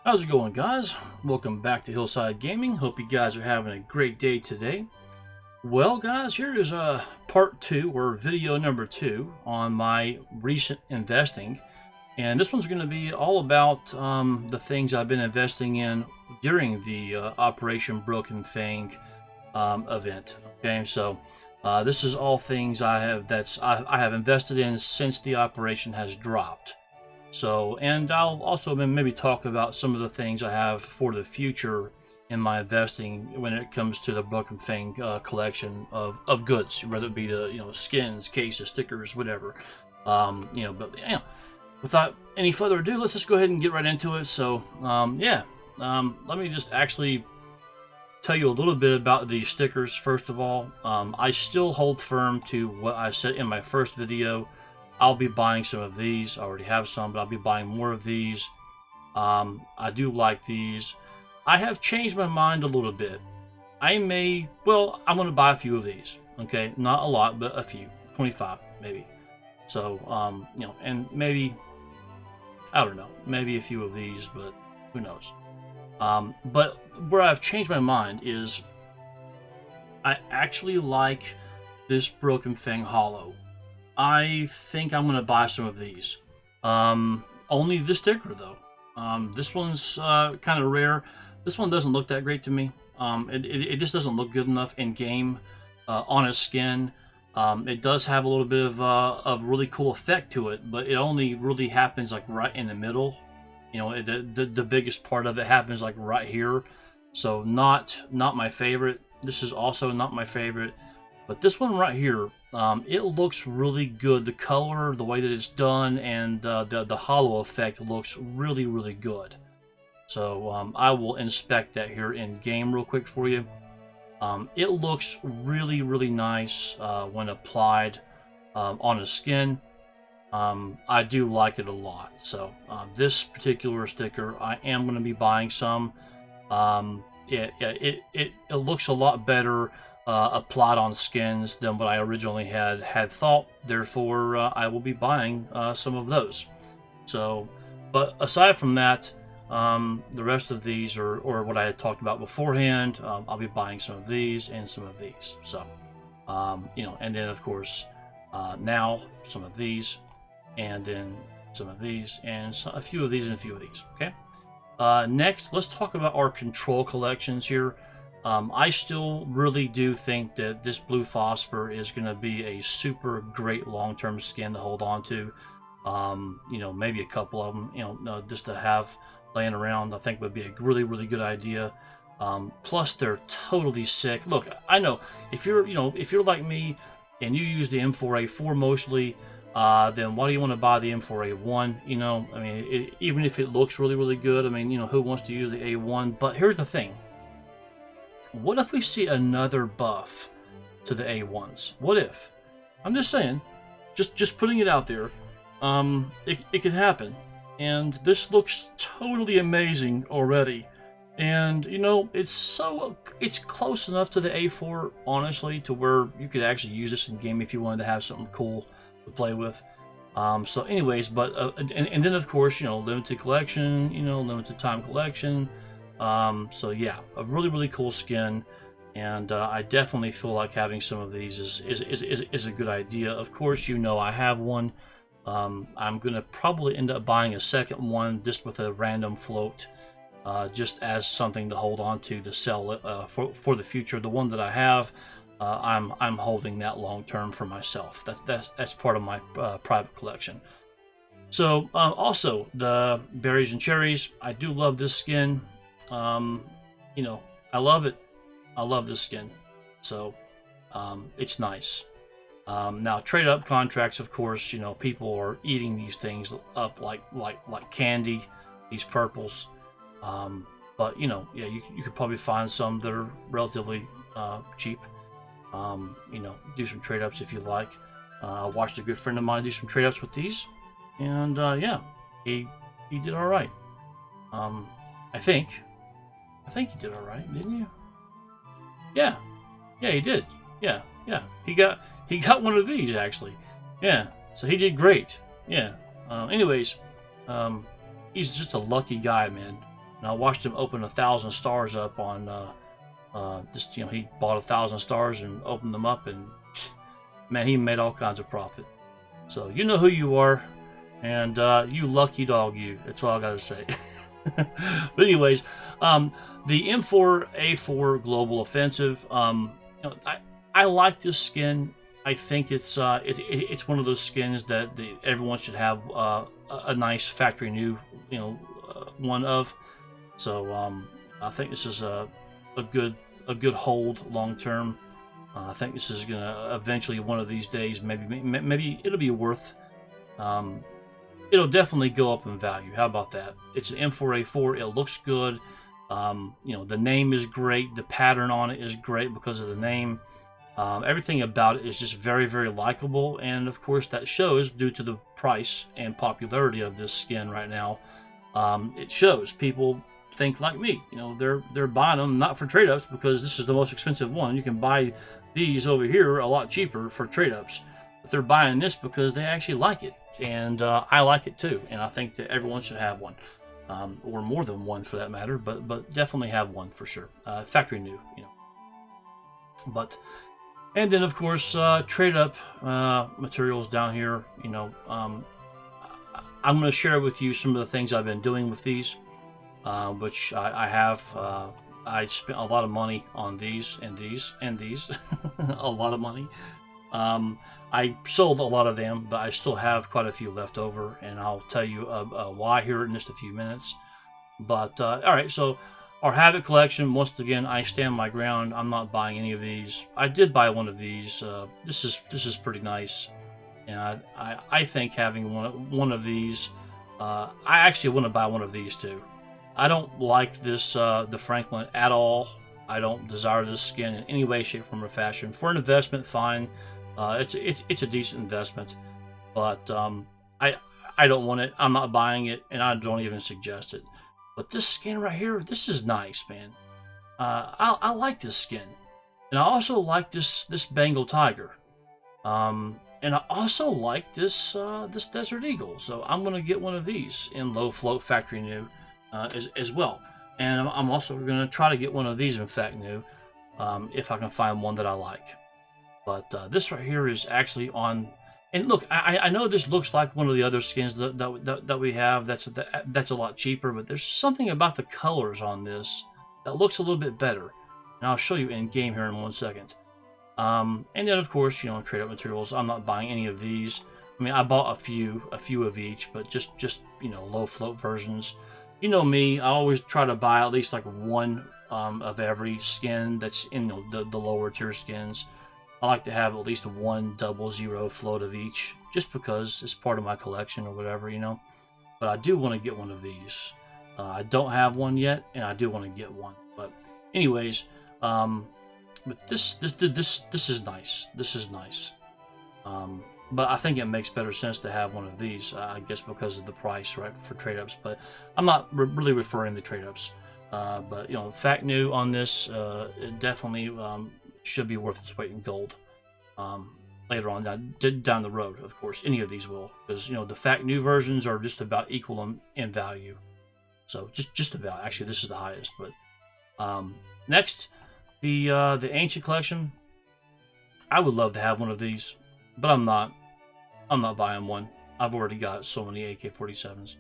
How's it going, guys? Welcome back to Hillside Gaming. Hope you guys are having a great day today. Well, guys, here is part 2 or video number 2 on my recent investing. And this one's going to be all about the things I've been investing in during the Operation Broken Fang event. Okay, so this is all things I have invested in since the operation has dropped. So, and I'll also maybe talk about some of the things I have for the future in my investing when it comes to the Broken Fang collection of goods, whether it be the skins, cases, stickers, whatever. Without any further ado, let's just go ahead and get right into it. So, let me just actually tell you a little bit about these stickers. First of all, I still hold firm to what I said in my first video. I'll be buying some of these. I already have some, but I'll be buying more of these. I do like these. I have changed my mind a little bit. I'm going to buy a few of these. Okay, not a lot, but a few, 25 maybe. So, and maybe, I don't know, maybe a few of these, but who knows. But where I've changed my mind is I actually like this Broken Fang Hollow. I think I'm going to buy some of these. Only the sticker, though. This one's kind of rare. This one doesn't look that great to me. It just doesn't look good enough in game on a skin. It does have a little bit of really cool effect to it, but it only really happens like right in the middle. The biggest part of it happens like right here. So not my favorite. This is also not my favorite. But this one right here, it looks really good. The color, the way that it's done, and the hollow effect looks really, really good. So I will inspect that here in game real quick for you. It looks really, really nice when applied on a skin. I do like it a lot. So this particular sticker, I am going to be buying some. It looks a lot better applied on skins than what I originally had thought. Therefore, I will be buying some of those. So, but aside from that, the rest of these or what I had talked about beforehand, I'll be buying some of these and some of these. So, and then of course, now some of these, and then some of these, and a few of these and a few of these. Okay. Next, let's talk about our control collections here. I still really do think that this blue phosphor is going to be a super great long-term skin to hold on to. Maybe a couple of them, just to have laying around, I think would be a really, really good idea. Plus, they're totally sick. Look, I know if you're like me and you use the M4A4 mostly, then why do you want to buy the M4A1? Even if it looks really, really good, who wants to use the A1? But here's the thing. What if we see another buff to the A1s? What if? I'm just saying, just putting it out there. It could happen, and this looks totally amazing already. And it's close enough to the A4, honestly, to where you could actually use this in game if you wanted to have something cool to play with. So, anyways, but and then of course, limited collection, limited time collection. So yeah, a really, really cool skin, and I definitely feel like having some of these is a good idea. Of course, I have one. I'm gonna probably end up buying a second one just with a random float, just as something to hold on to sell it for the future. The one that I have, I'm holding that long term for myself. That's part of my private collection. So also the berries and cherries, I do love this skin. I love it. I love this skin. So, it's nice. Now trade up contracts, of course, people are eating these things up like candy, these purples. But yeah, you could probably find some that are relatively cheap. Do some trade ups if you like. I watched a good friend of mine do some trade ups with these, and yeah, he did all right. I think he did all right, didn't you? Yeah, he did. Yeah, he got one of these actually. Yeah, so he did great. Yeah. Anyways, he's just a lucky guy, man. and I watched him open 1,000 stars up on just, you know, he bought 1,000 stars and opened them up, and man, he made all kinds of profit. So you know who you are, and you lucky dog, you. That's all I gotta say. But anyways, the M4A4 Global Offensive. You know, I like this skin. I think it's one of those skins that everyone should have a nice factory new, you know, one of. So I think this is a good hold long term. I think this is gonna eventually, one of these days, maybe it'll be worth. It'll definitely go up in value. How about that? It's an M4A4. It looks good. You know, the name is great. The pattern on it is great because of the name. Everything about it is just very, very likable, and of course that shows due to the price and popularity of this skin right now. It shows people think like me. You know, they're buying them not for trade-ups because this is the most expensive one. You can buy these over here a lot cheaper for trade-ups, but they're buying this because they actually like it, and I like it too. And I think that everyone should have one, or more than one for that matter. But definitely have one for sure. Factory new, you know. But and then of course trade-up materials down here. You know, I'm going to share with you some of the things I've been doing with these. Which I have. I spent a lot of money on these and these and these. A lot of money. I sold a lot of them, but I still have quite a few left over, and I'll tell you why here in just a few minutes. But alright, so our Havoc collection, once again, I stand my ground. I'm not buying any of these. I did buy one of these. This is pretty nice, and I think having one of these, I actually want to buy one of these too. I don't like this, the Franklin at all. I don't desire this skin in any way, shape, form, or fashion. For an investment, fine. It's a decent investment, but I don't want it. I'm not buying it, and I don't even suggest it. But this skin right here, this is nice, man. I like this skin, and I also like this Bengal Tiger, and I also like this this Desert Eagle. So I'm gonna get one of these in low float factory new. As well, and I'm also going to try to get one of these in fact new, if I can find one that I like. But this right here is actually on, and look, I know this looks like one of the other skins that we have. That's a lot cheaper, but there's something about the colors on this that looks a little bit better, and I'll show you in game here in 1 second. And then of course, you know, trade up materials. I'm not buying any of these. I mean, I bought a few of each, but just you know, low float versions. You know me, I always try to buy at least like one of every skin that's in, you know, the lower tier skins. I like to have at least one 00 float of each, just because it's part of my collection or whatever, you know. But I do want to get one of these. I don't have one yet, and I do want to get one. But anyways, but this is nice. This is nice. But I think it makes better sense to have one of these, I guess because of the price, right, for trade-ups. But I'm not really referring to trade-ups. But, you know, fact new on this, it definitely should be worth its weight in gold later on down the road, of course. Any of these will, because, you know, the fact new versions are just about equal in value. So just about. Actually, this is the highest. But next, the Ancient Collection. I would love to have one of these. But I'm not buying one. I've already got so many AK-47s.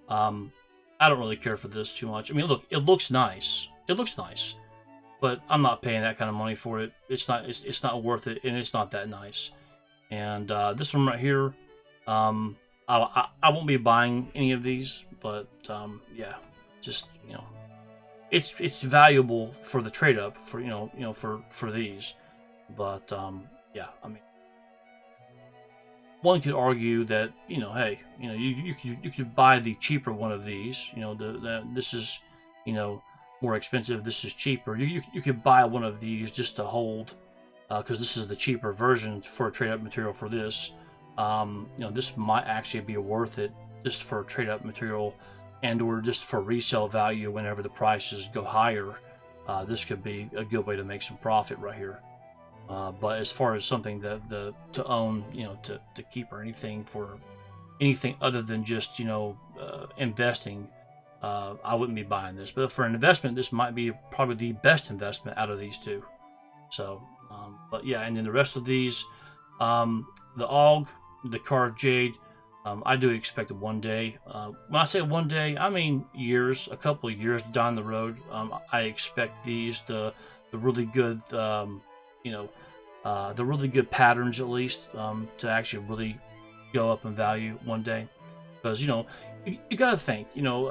I don't really care for this too much. I mean, look, it looks nice. It looks nice, but I'm not paying that kind of money for it. It's not worth it, and it's not that nice. And this one right here, I won't be buying any of these. But yeah, just, you know, it's valuable for the trade up for you know for these. But yeah, I mean. One could argue that, you know, hey, you know, you could buy the cheaper one of these. You know, this is, you know, more expensive. This is cheaper. You could buy one of these just to hold, because this is the cheaper version for a trade-up material for this. You know, this might actually be worth it just for trade up material and or just for resale value whenever the prices go higher. This could be a good way to make some profit right here. But as far as something that to own, you know, to keep or anything for anything other than just, you know, investing, I wouldn't be buying this. But for an investment, this might be probably the best investment out of these two. So, but yeah, and then the rest of these, the AUG, the Carved Jade, I do expect it one day. When I say one day, I mean years, a couple of years down the road. I expect these, the really good, you know, the really good patterns at least, to actually really go up in value one day. Because, you know, you got to think, you know,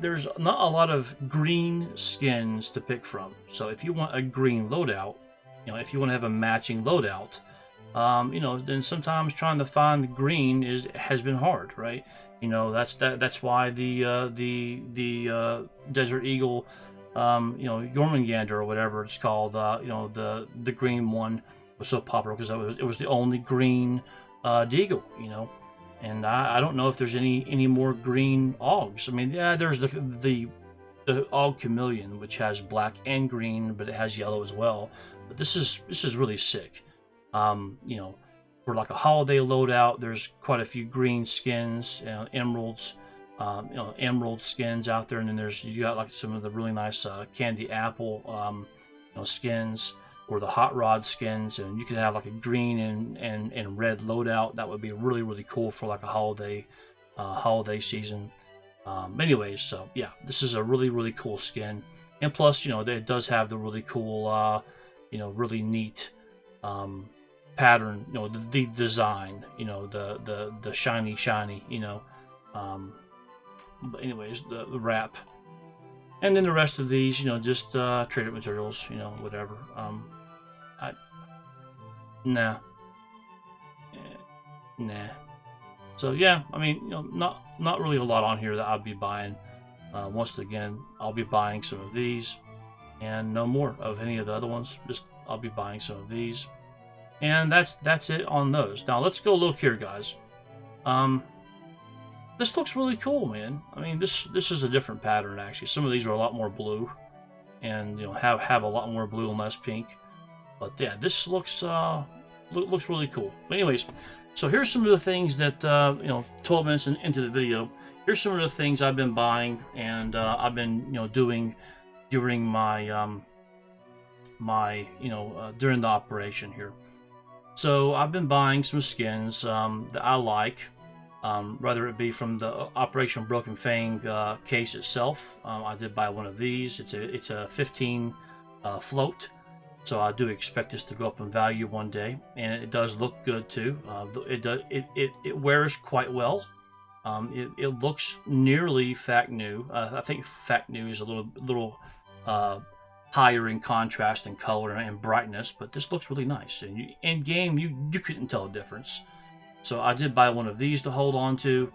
there's not a lot of green skins to pick from. So if you want a green loadout, you know, if you want to have a matching loadout, you know, then sometimes trying to find the green has been hard, right? You know, that's why the Desert Eagle, you know, Jormungandr or whatever it's called, you know, the green one was so popular because it was the only green deagle, you know. And I don't know if there's any more green AUGs. I mean, yeah, there's the AUG Chameleon, which has black and green, but it has yellow as well. But this is really sick. You know, for like a holiday loadout, there's quite a few green skins, you know, emeralds, you know, emerald skins out there, and then you got like some of the really nice candy apple, you know, skins, or the hot rod skins, and you could have like a green and red loadout. That would be really cool for like a holiday season. Anyways, so yeah, this is a really cool skin, and plus, you know, it does have the really cool, you know, really neat pattern, you know, the design, you know, the shiny, you know. But anyways, the wrap. And then the rest of these, you know, just traded materials, you know, whatever. Nah. Nah. So yeah, I mean, you know, not really a lot on here that I'll be buying. Once again, I'll be buying some of these, and no more of any of the other ones. Just I'll be buying some of these, and that's it on those. Now let's go look here, guys. This looks really cool, man. I mean, this is a different pattern actually. Some of these are a lot more blue, and you know have a lot more blue and less pink. But yeah, this looks really cool. But anyways, so here's some of the things that you know, 12 minutes into the video. Here's some of the things I've been buying and I've been, you know, doing during my during the operation here. So I've been buying some skins that I like. Whether it be from the Operation Broken Fang case itself. I did buy one of these. It's a 15 float, so I do expect this to go up in value one day, and it does look good too. It wears quite well. It looks nearly fact new. I think fact new is a little higher in contrast and color and brightness, but this looks really nice. And in game, you couldn't tell a difference. So I did buy one of these to hold on to,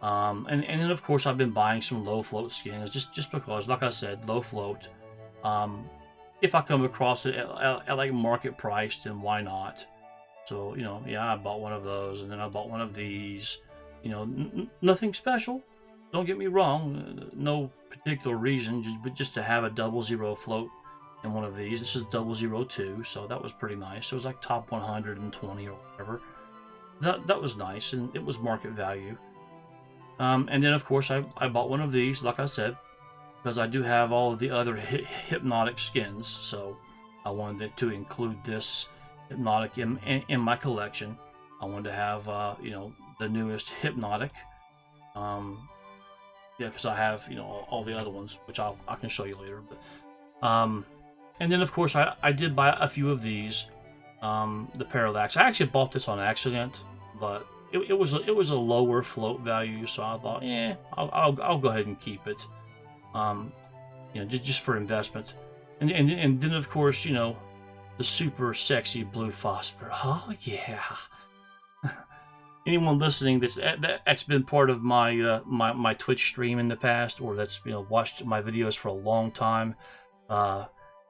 and then of course I've been buying some low float skins just because, like I said, low float. If I come across it at like market price, then why not? So, you know, yeah, I bought one of those, and then I bought one of these. You know, nothing special. Don't get me wrong. No particular reason, but just to have a 00 float in one of these. This is 002, so that was pretty nice. It was like top 120 or whatever. That was nice, and it was market value. And then of course I bought one of these, like I said, because I do have all of the other hypnotic skins, so I wanted to include this hypnotic in my collection. I wanted to have you know, the newest hypnotic. Yeah, because I have, you know, all the other ones, which I can show you later. But and then of course I did buy a few of these. The Parallax. I actually bought this on accident, but it was a lower float value, so I thought, yeah, I'll go ahead and keep it. You know, just for investment. And then of course, you know, the super sexy blue phosphor. Oh yeah. Anyone listening that's been part of my my Twitch stream in the past, or that's, you know, watched my videos for a long time,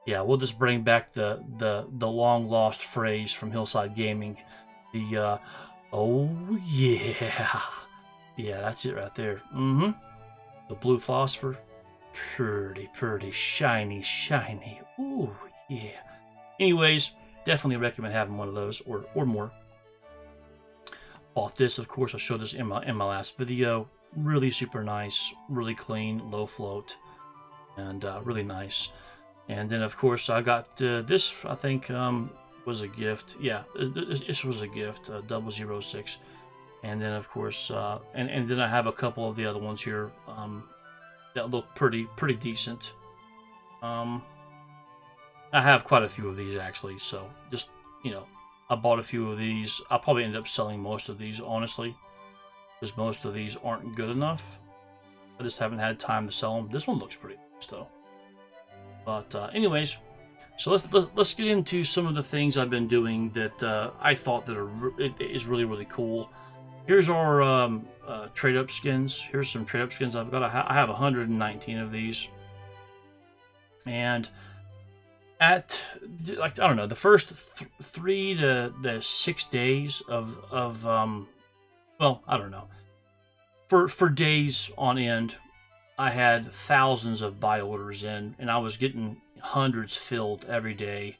yeah, we'll just bring back the long lost phrase from Hillside Gaming, the oh yeah, yeah, that's it right there. The blue phosphor, pretty shiny. Ooh yeah. Anyways, definitely recommend having one of those or more. Bought this, of course. I showed this in my last video. really super nice, really clean, low float, and really nice. And then of course I got this. I think was a gift. Yeah, this was a gift. 006. And then of course, and then I have a couple of the other ones here that look pretty decent. I have quite a few of these actually, so just, you know, I bought a few of these. I'll probably end up selling most of these, honestly, because most of these aren't good enough. I just haven't had time to sell them. This one looks pretty nice though. But anyways, so let's get into some of the things I've been doing that I thought that is really cool. Here's our trade up skins. Here's some trade up skins I've got. I have 119 of these, and at, like, I don't know, the first 3 to 6 days of well, I don't know, for days on end, I had thousands of buy orders in, and I was getting hundreds filled every day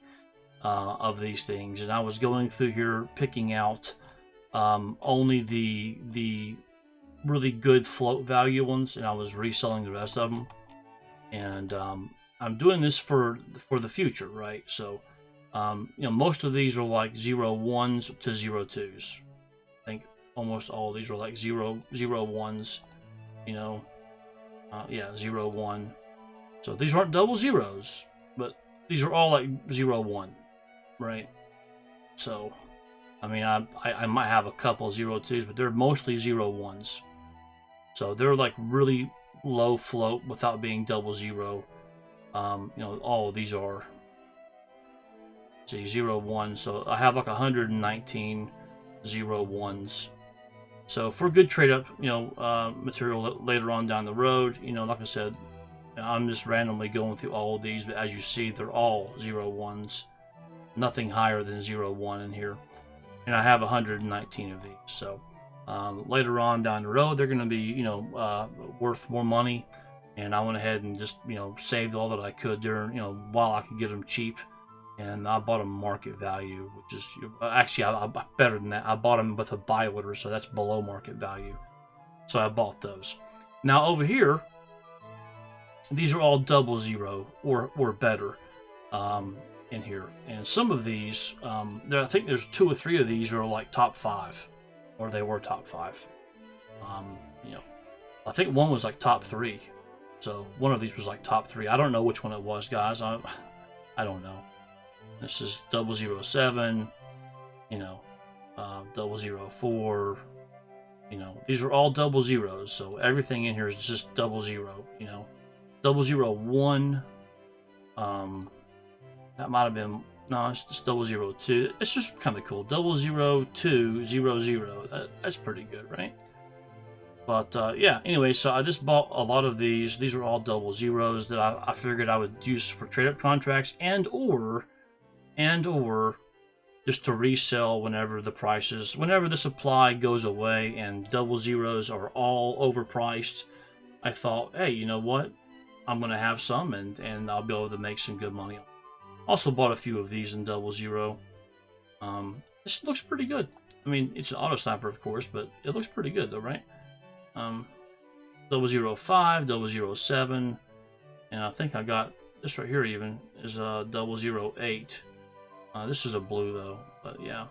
of these things, and I was going through here picking out only the really good float value ones, and I was reselling the rest of them. And I'm doing this for the future, right? So you know, most of these are like 0-1s to 0-2s. I think almost all of these are like 0-1s, you know. Yeah, 0-1. So these aren't 00s, but these are all like 0-1, right? So I mean, I might have a couple 0-2s, but they're mostly 0-1s. So they're like really low float without being 00. You know, all of these are, see, 0-1. So I have like 119 0-1s. So for good trade up, you know, material later on down the road, you know, like I said, I'm just randomly going through all of these, but as you see, they're all 0-1s. Nothing higher than 0-1 in here. And I have 119 of these. So later on down the road, they're going to be, you know, worth more money. And I went ahead and just, you know, saved all that I could there, you know, while I could get them cheap. And I bought them market value, which is actually I better than that. I bought them with a buy order, so that's below market value. So I bought those. Now over here, these are all 00 or better in here, and some of these, I think there's 2 or 3 of these are like top 5, or they were top 5. You know, I think one was like top 3. So one of these was like top 3. I don't know which one it was, guys. I don't know. This is 007, you know, 004, you know, these are all 00s, so everything in here is just 00, you know. 001, that might have been, no, it's just 002. It's just kind of cool. 00200. That's pretty good, right? But yeah, anyway, so I just bought a lot of these. These are all 00s that I figured I would use for trade up contracts and or just to resell whenever whenever the supply goes away and 00s are all overpriced. I thought, hey, you know what? I'm gonna have some, and I'll be able to make some good money. Also bought a few of these in 00. This looks pretty good. I mean, it's an auto sniper, of course, but it looks pretty good though, right? 005, 007, and I think I got this right here even is 008. This is a blue though, but yeah,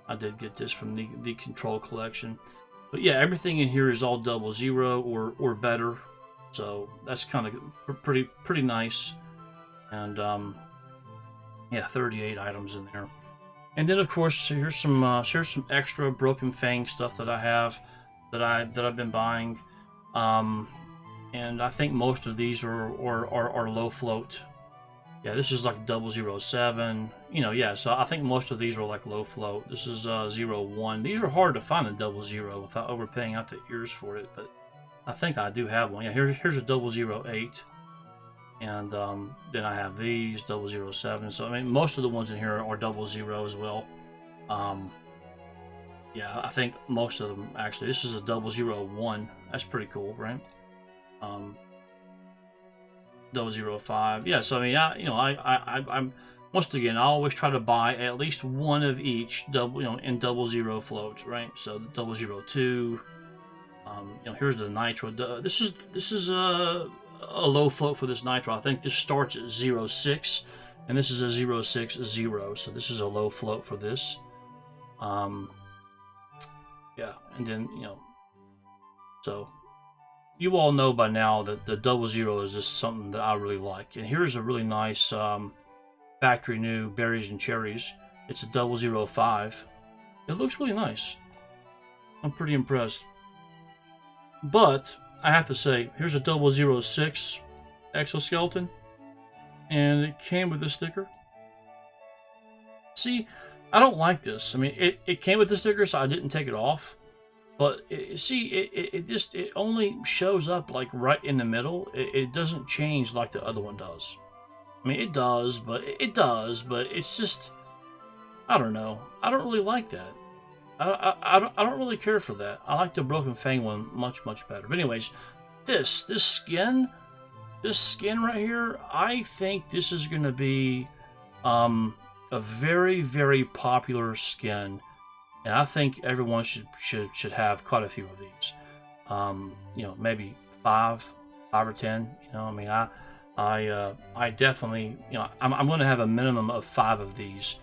I did get this from the Control collection. But yeah, everything in here is all 00 or better, so that's kind of pretty nice. And yeah, 38 items in there. And then of course here's some extra Broken Fang stuff that I have that I've been buying. And I think most of these are low float. Yeah, this is like 007. You know, yeah, so I think most of these are like low float. This is 01. These are hard to find in 00 without overpaying out the ears for it, but I think I do have one. Yeah, here's a 008. And then I have these 007. So I mean, most of the ones in here are 00 as well. Yeah, I think most of them actually. This is a 001. That's pretty cool, right? 005. Yeah, so I mean, I'm once again, I always try to buy at least one of each in 00 float, right? So 002, Here's the nitro. This is a low float for this nitro. I think this starts at 0.6, and this is a 0.60. So this is a low float for this. Yeah, and then so you all know by now that the 00 is just something that I really like. And here's a really nice factory new berries and cherries. It's a 005. It looks really nice. I'm pretty impressed. But I have to say, here's a 006 exoskeleton, and it came with a sticker. See, I don't like this. I mean, it came with the sticker, so I didn't take it off. But it only shows up like right in the middle. It doesn't change like the other one does. I mean, it does, but it's just, I don't know. I don't really like that. I don't really care for that. I like the Broken Fang one much better. But anyways, this skin right here, I think this is going to be a very popular skin, and I think everyone should have quite a few of these. Maybe five or 10. I mean, I definitely, I'm going to have a minimum of 5 of these.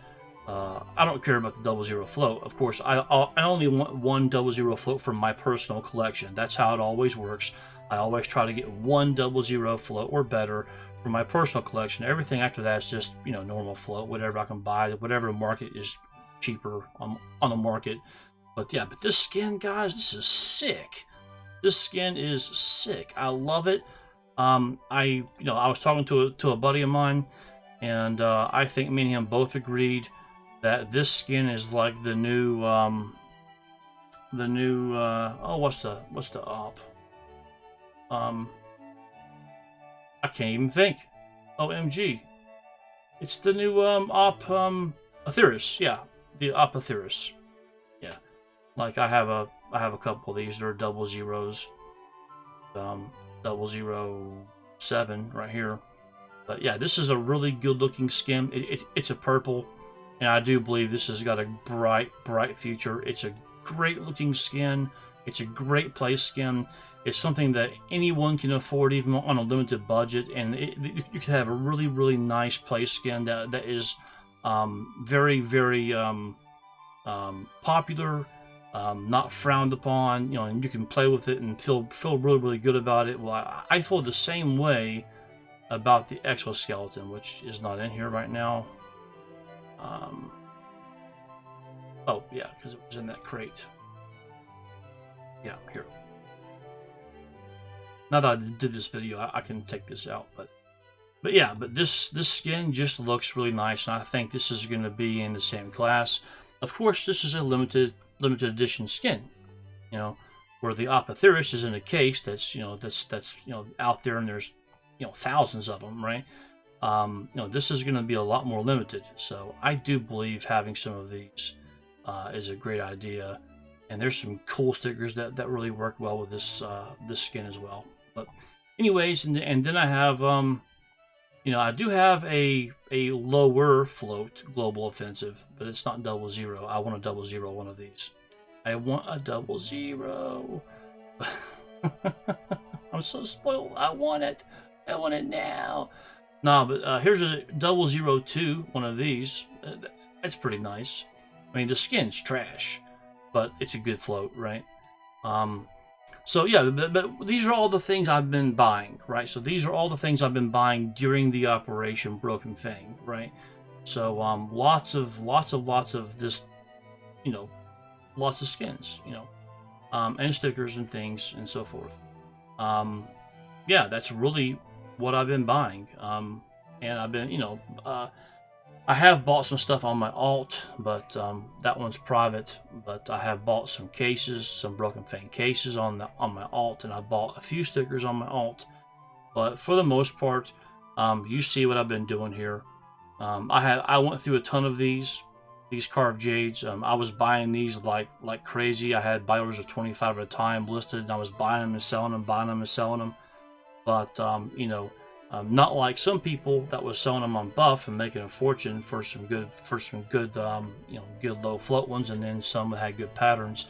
I don't care about the 00 float. Of course, I only want one 00 float from my personal collection. That's how it always works. I always try to get one 00 float or better for my personal collection. Everything after that is just, normal float, whatever I can buy, whatever market is cheaper on the market. But yeah, but this skin, guys, this is sick. This skin is sick. I love it. I was talking to a buddy of mine, and I think me and him both agreed that this skin is like the new what's the op? I can't even think. OMG. It's the new op Atheris. Yeah, the op Atheris. Yeah. Like I have a couple of these. They're 00s. 007 right here. But yeah, this is a really good looking skin. It's a purple. And I do believe this has got a bright future. It's a great looking skin. It's a great play skin. It's something that anyone can afford, even on a limited budget. And you can have a really nice play skin that is very popular, not frowned upon. And you can play with it and feel really good about it. Well, I feel the same way about the exoskeleton, which is not in here right now. Oh yeah, because it was in that crate. Yeah, here. Now that I did this video, I can take this out, but yeah, but this skin just looks really nice, and I think this is going to be in the same class. Of course, this is a limited edition skin, where the Apotheris is in a case that's out there, and there's thousands of them, right? This is going to be a lot more limited, so I do believe having some of these is a great idea. And there's some cool stickers that really work well with this skin as well. But anyways, and then I have I do have a lower float global offensive, but it's not 00. I want a 00 one of these. I want a 00. I'm so spoiled. I want it. I want it now. Nah, but here's a 002, one of these. That's pretty nice. I mean, the skin's trash, but it's a good float, right? So yeah, but these are all the things I've been buying, right? So these are all the things I've been buying during the Operation Broken Fang, right? So lots of this, lots of skins, and stickers and things and so forth. Yeah, that's really what I've been buying. And I've been, I have bought some stuff on my alt, but that one's private. But I have bought some cases, some Broken Fang cases on my alt, and I bought a few stickers on my alt. But for the most part, you see what I've been doing here. I went through a ton of these carved jades. I was buying these like crazy. I had buy orders of 25 at a time listed, and I was buying them and selling them, buying them and selling them. But not like some people that was selling them on buff and making a fortune for some good good low float ones, and then some that had good patterns.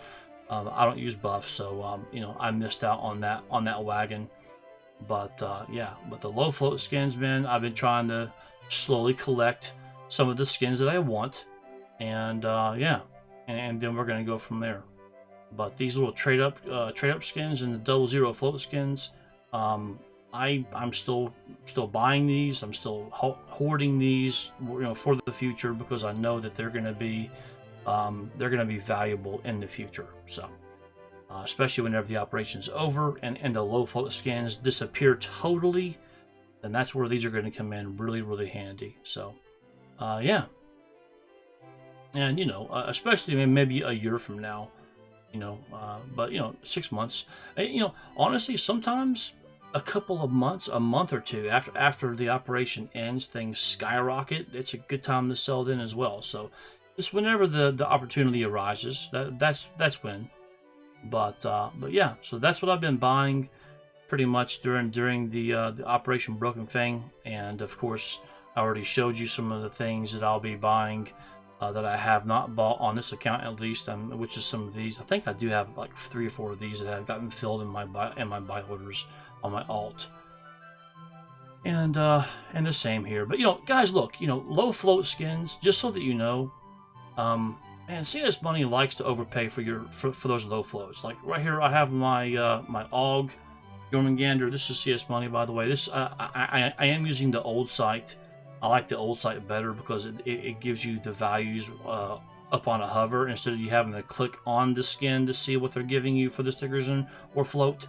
I don't use buff, so you know, I missed out on that wagon. But yeah, but the low float skins, man, I've been trying to slowly collect some of the skins that I want, and yeah, and then we're gonna go from there. But these little trade up skins and the 00 float skins, I'm still buying these. I'm still hoarding these, you know, for the future, because I know that they're gonna be valuable in the future. So especially whenever the operation's over and the low float skins disappear totally, then that's where these are going to come in really handy. So yeah, and you know, especially maybe a year from now, you know, but you know, 6 months, you know, honestly, sometimes a couple of months, a month or two after the operation ends, things skyrocket. It's a good time to sell then as well. So just whenever the opportunity arises, that's when. But yeah, so that's what I've been buying pretty much during the Operation Broken Fang. And of course, I already showed you some of the things that I'll be buying that I have not bought on this account, at least, which is some of these. I think I do have like 3 or 4 of these that have gotten filled in my buy orders on my alt. And the same here. But you know, guys, look, you know, low float skins, just so that you know, man, CS Money likes to overpay for those low floats. Like right here, I have my my AUG Jormungandr. This is CS Money, by the way. This I am using the old site. I like the old site better because it gives you the values up on a hover instead of you having to click on the skin to see what they're giving you for the stickers or float.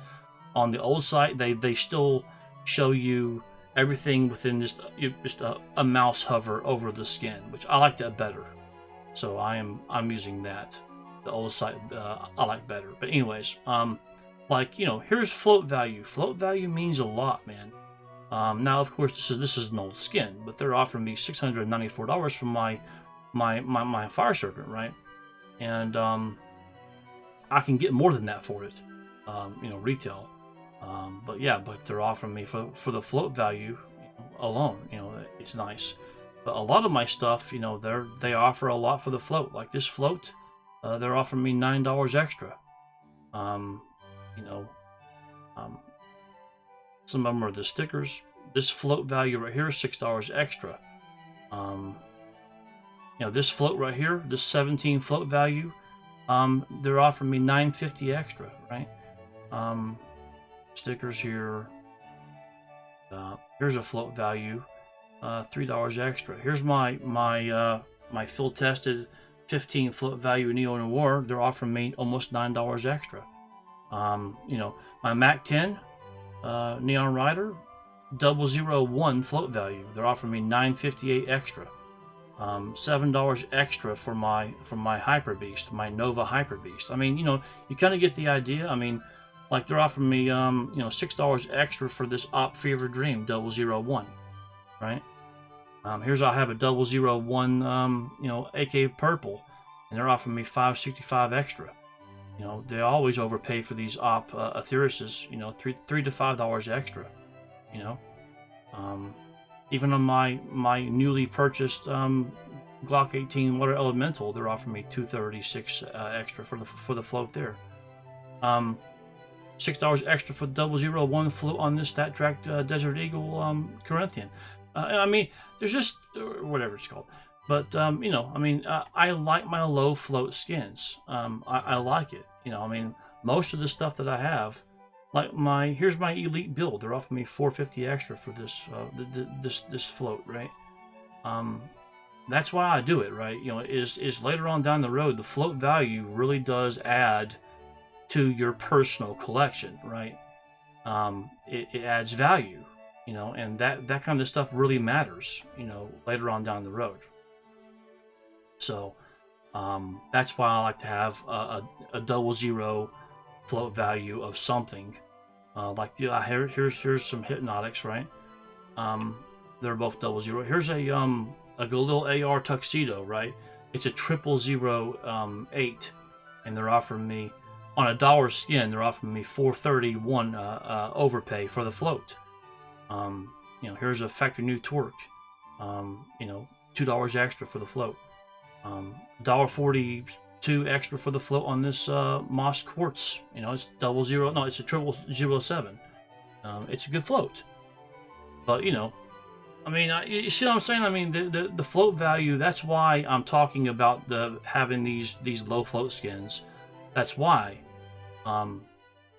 On the old site, they still show you everything within just a mouse hover over the skin, which I like that better. So I'm using that. The old site I like better. But anyways, like, you know, here's float value. Float value means a lot, man. Now of course this is an old skin, but they're offering me $694 for my fire serpent, right? And I can get more than that for it, you know, retail. But yeah, but they're offering me for the float value alone, you know, it's nice. But a lot of my stuff, you know, they offer a lot for the float. Like this float, they're offering me $9 extra. You know, some of them are the stickers. This float value right here is $6 extra. You know, this float right here, this 17 float value, they're offering me $9.50 extra, right? Stickers here. Here's a float value. $3 extra. Here's my field tested 15 float value Neo Noir. They're offering me almost $9 extra. You know, my Mac 10 Neon Rider 001 float value. They're offering me $9.58 extra. $7 extra for my Hyper Beast, my Nova Hyper Beast. I mean, you know, you kind of get the idea. I mean, like they're offering me you know, $6 extra for this Op Fever Dream 001. Right? Here's I have a 001 you know, AK purple, and they're offering me $5.65 extra. You know, they always overpay for these op Aetherises, you know, $3 to $5 extra. You know, even on my newly purchased Glock 18 Water Elemental, they're offering me $2.36 extra for the float there. $6 extra for the 001 float on this StatTrak Desert Eagle Corinthian. I mean, there's just whatever it's called, but you know, I mean, I like my low float skins. I like it. You know, I mean, most of the stuff that I have, like here's my elite build. They're offering me $4.50 extra for this this float, right? That's why I do it, right? You know, is later on down the road, the float value really does add to your personal collection, right? It adds value. You know, and that kind of stuff really matters, you know, later on down the road. So that's why I like to have a 00 float value of something. Like here's some Hypnotics, right? They're both 00. Here's a little AR tuxedo, right? It's a 0008, and they're offering me on a $1 skin. They're offering me $4.31 overpay for the float. You know, here's a factory new Torque. You know, $2 extra for the float. $1.42 $2 extra for the float on this moss quartz. You know, it's 00. No, it's a 0007. It's a good float, but you know, I mean, you see what I'm saying? I mean, the float value. That's why I'm talking about having these low float skins. That's why,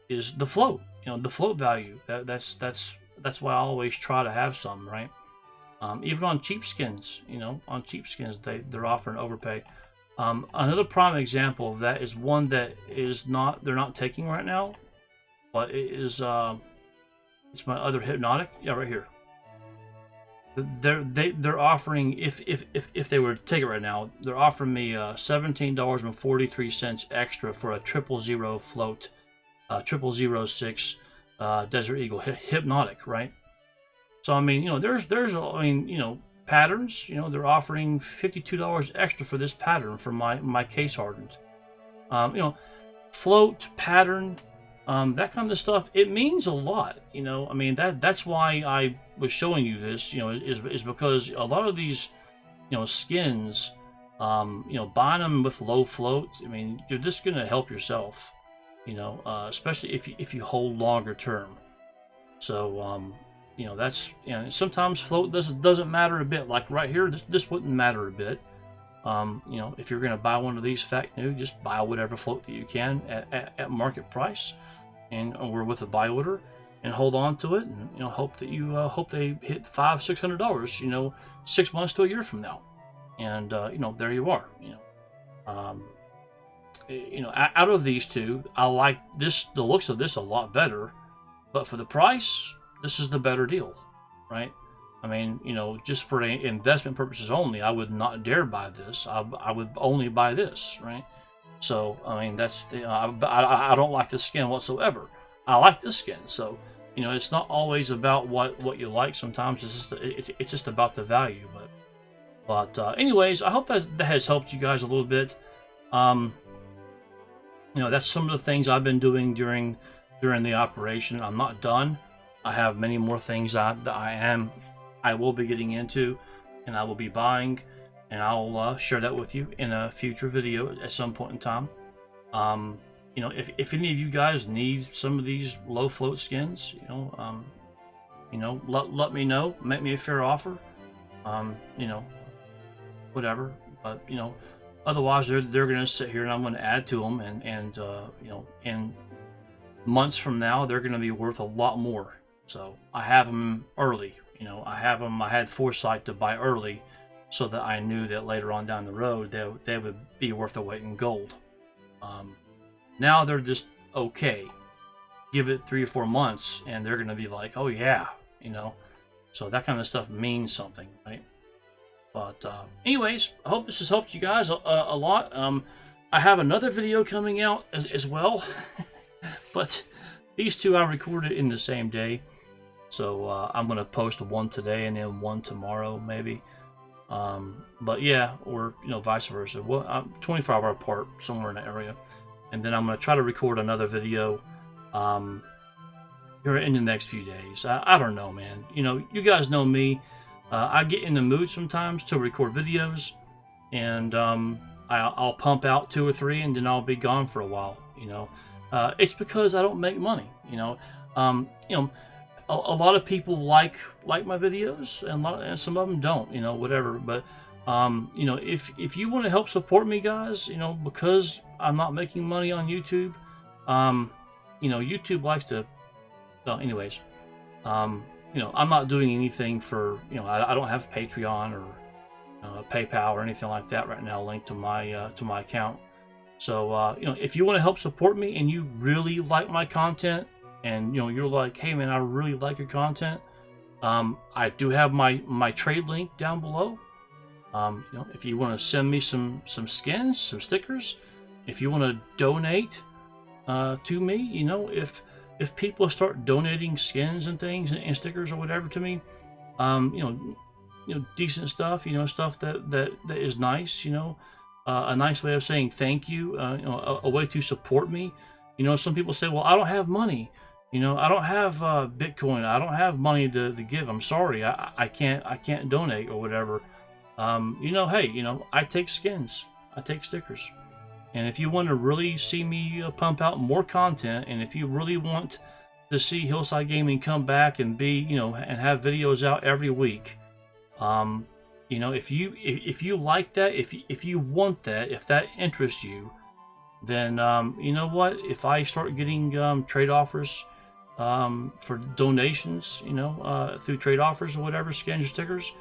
is the float. You know, the float value. That's why I always try to have some, right? Even on cheap skins, you know, on cheap skins, they're offering overpay. Another prime example of that is one that they're not taking right now, but it is it's my other hypnotic. Yeah, right here. They're offering, if they were to take it right now, they're offering me $17.43 extra for a 000 float, 0006 Desert Eagle hypnotic, right? So I mean, you know, there's I mean, you know, patterns. You know, they're offering $52 extra for this pattern for my case hardened. You know, float pattern, that kind of stuff. It means a lot. You know, I mean that's why I was showing you this. You know, is because a lot of these, you know, skins, you know, buying them with low float. I mean, you're just gonna help yourself. You know, especially if you hold longer term. So you know, that's, you know, sometimes float doesn't matter a bit. Like right here, this wouldn't matter a bit. You know, if you're gonna buy one of these fact new, just buy whatever float that you can at market price, and we're with a buy order, and hold on to it, and you know, hope that you hope they hit $500-600. You know, 6 months to a year from now, and you know, there you are. You know, out of these two, I like this. The looks of this a lot better, but for the price, this is the better deal, right? I mean, you know, just for investment purposes only, I would not dare buy this. I would only buy this, right? So, I mean, that's I don't like this skin whatsoever. I like this skin, so you know, it's not always about what you like. Sometimes it's just about the value. But anyways, I hope that has helped you guys a little bit. You know, that's some of the things I've been doing during the operation. I'm not done. I have many more things that I will be getting into, and I will be buying, and I'll share that with you in a future video at some point in time. You know, if any of you guys need some of these low float skins, you know, let me know. Make me a fair offer. You know, whatever. But you know, otherwise they're gonna sit here, and I'm gonna add to them, and you know, in months from now they're gonna be worth a lot more. So I have them early. You know, I had foresight to buy early, so that I knew that later on down the road they would be worth the weight in gold. Now they're just okay. Give it 3 or 4 months, and they're gonna be like, oh yeah, you know. So that kind of stuff means something, right? But anyways, I hope this has helped you guys a lot. I have another video coming out as well, but these two I recorded in the same day. So I'm going to post one today and then one tomorrow, maybe. But yeah, or you know, vice versa. Well, I'm 24 hours apart, somewhere in the area. And then I'm going to try to record another video here in the next few days. I don't know, man. You know, you guys know me. I get in the mood sometimes to record videos, and I'll pump out 2 or 3, and then I'll be gone for a while. You know, it's because I don't make money. You know, a lot of people like my videos, and some of them don't. You know, whatever. But you know, if you want to help support me, guys, you know, because I'm not making money on YouTube, you know, YouTube likes to. Well, anyways, you know, I'm not doing anything for, you know, I don't have Patreon or PayPal or anything like that right now linked to my account. So you know, if you want to help support me and you really like my content, and you know, you're like, hey man, I really like your content, I do have my trade link down below. You know, if you want to send me some skins, some stickers, if you want to donate to me, you know, if people start donating skins and things and stickers or whatever to me, you know, decent stuff, you know, stuff that is nice, you know, a nice way of saying thank you, you know, a way to support me. You know, some people say, well, I don't have money, you know, I don't have Bitcoin, I don't have money to give. I'm sorry, I can't donate or whatever. You know, hey, you know, I take skins, I take stickers. And if you want to really see me pump out more content, and if you really want to see Hillside Gaming come back and be, and have videos out every week, if you like that, if you want that, if that interests you, then you know what? If I start getting trade offers for donations, through trade offers or whatever, skins or stickers,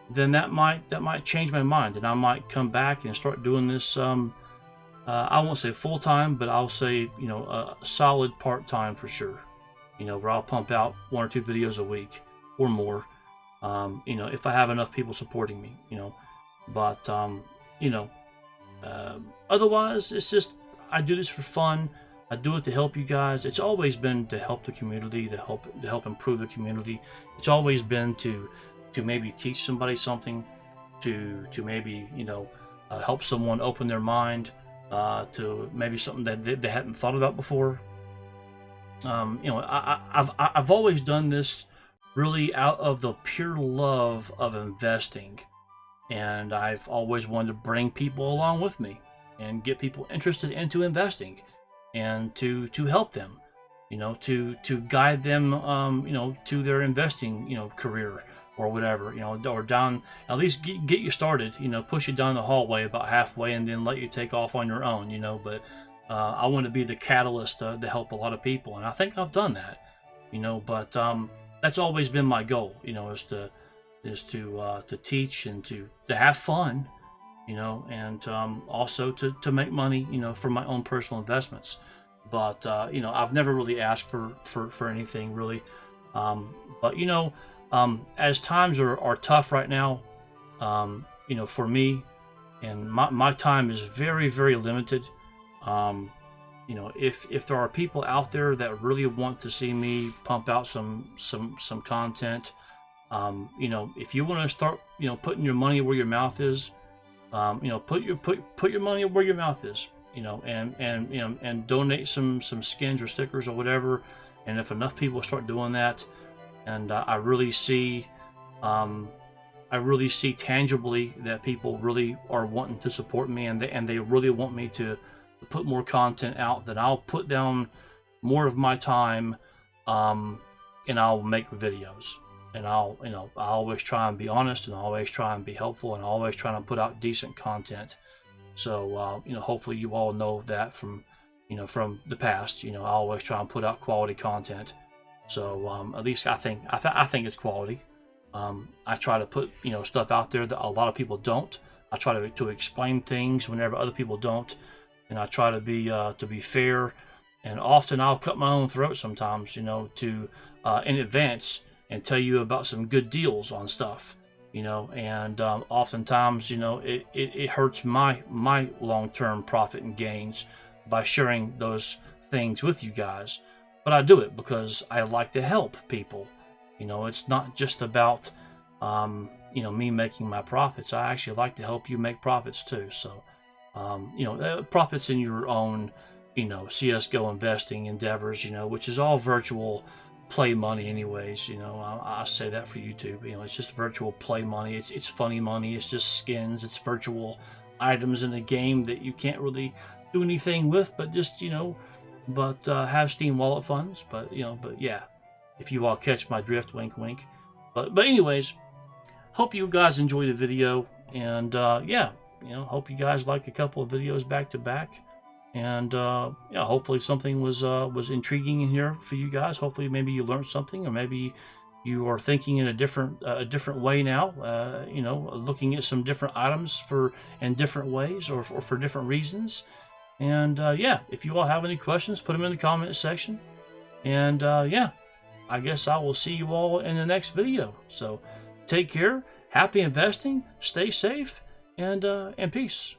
then that might change my mind, and I might come back and start doing this. I won't say full time, but I'll say a solid part time for sure. Where I'll pump out 1 or 2 videos a week or more. If I have enough people supporting me, but otherwise, it's just, I do this for fun. I do it to help you guys. It's always been to help the community, to help improve the community. It's always been to maybe teach somebody something, to maybe help someone open their mind to maybe something that they hadn't thought about before. I've always done this really out of the pure love of investing, and I've always wanted to bring people along with me and get people interested into investing, and to help them, to guide them, to their investing, career or whatever, or down, at least get you started, push you down the hallway about halfway and then let you take off on your own, but I want to be the catalyst to help a lot of people, and I think I've done that, but that's always been my goal, is to teach and to have fun, and also to make money, for my own personal investments. But I've never really asked for anything really, but as times are tough right now, for me, and my time is very, very limited. If there are people out there that really want to see me pump out some content, if you want to start, putting your money where your mouth is, put your money where your mouth is, and donate some skins or stickers or whatever. And if enough people start doing that, and I really see tangibly that people really are wanting to support me, and they really want me to put more content out, then I'll put down more of my time, and I'll make videos, and I always try and be honest, and I always try and be helpful, and I always try to put out decent content. So hopefully you all know that from the past. I always try and put out quality content. So at least I think it's quality. I try to put stuff out there that a lot of people don't. I try to explain things whenever other people don't, and I try to be fair. And often I'll cut my own throat sometimes, to in advance, and tell you about some good deals on stuff, and oftentimes it hurts my long-term profit and gains by sharing those things with you guys. But I do it because I like to help people. It's not just about me making my profits. I actually like to help you make profits too. So profits in your own CSGO investing endeavors, which is all virtual play money anyways. I say that for YouTube. It's just virtual play money. It's funny money. It's just skins. It's virtual items in a game that you can't really do anything with, but just but have Steam wallet funds. But yeah, if you all catch my drift, wink wink. But anyways, hope you guys enjoy the video, and yeah, hope you guys like a couple of videos back to back, and yeah, hopefully something was intriguing in here for you guys. Hopefully maybe you learned something, or maybe you are thinking in a different way now, looking at some different items in different ways, or for different reasons. And yeah, if you all have any questions, put them in the comment section. And yeah, I guess I will see you all in the next video. So take care, happy investing, stay safe, and peace.